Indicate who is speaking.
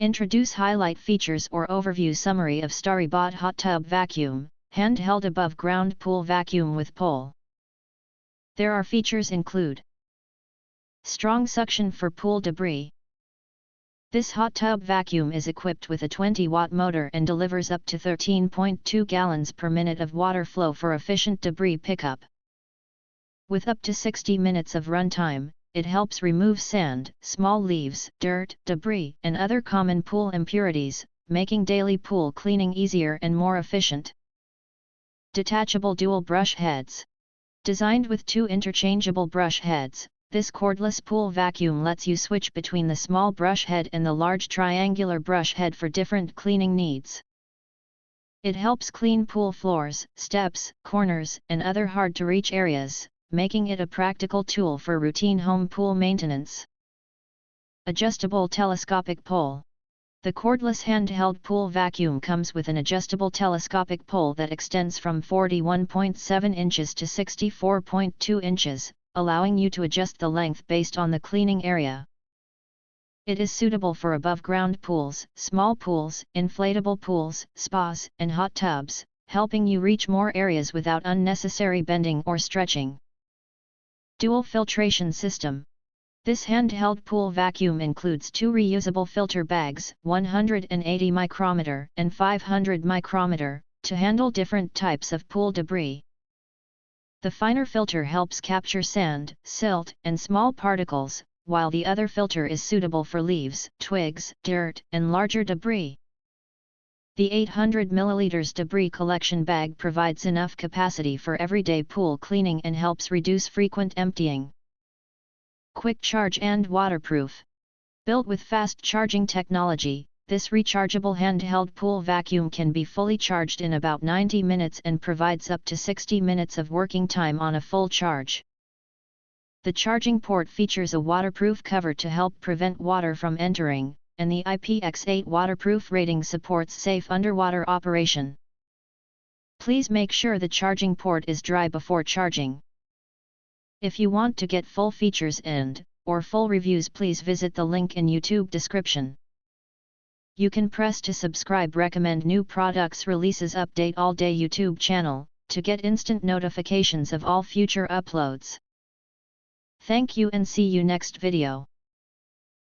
Speaker 1: Introduce highlight features or overview summary of STARRYBOT Hot Tub Vacuum, handheld above ground pool vacuum with pole. There are features include: strong suction for pool debris. This hot tub vacuum is equipped with a 20-watt motor and delivers up to 13.2 gallons per minute of water flow for efficient debris pickup. With up to 60 minutes of runtime, it helps remove sand, small leaves, dirt, debris, and other common pool impurities, making daily pool cleaning easier and more efficient. Detachable dual brush heads. Designed with 2 interchangeable brush heads, this cordless pool vacuum lets you switch between the small brush head and the large triangular brush head for different cleaning needs. It helps clean pool floors, steps, corners, and other hard-to-reach areas, making it a practical tool for routine home pool maintenance. Adjustable telescopic pole. The cordless handheld pool vacuum comes with an adjustable telescopic pole that extends from 41.7 inches to 64.2 inches, allowing you to adjust the length based on the cleaning area. It is suitable for above-ground pools, small pools, inflatable pools, spas, and hot tubs, helping you reach more areas without unnecessary bending or stretching. Dual filtration system. This handheld pool vacuum includes 2 reusable filter bags, 180 micrometer and 500 micrometer, to handle different types of pool debris. The finer filter helps capture sand, silt, and small particles, while the other filter is suitable for leaves, twigs, dirt, and larger debris. The 800 ml debris collection bag provides enough capacity for everyday pool cleaning and helps reduce frequent emptying. Quick charge and waterproof. Built with fast charging technology, this rechargeable handheld pool vacuum can be fully charged in about 90 minutes and provides up to 60 minutes of working time on a full charge. The charging port features a waterproof cover to help prevent water from entering, and the IPX8 waterproof rating supports safe underwater operation. Please make sure the charging port is dry before charging. If you want to get full features or full reviews, please visit the link in YouTube description. You can press to subscribe recommend new products releases update all day YouTube channel, to get instant notifications of all future uploads. Thank you and see you next video.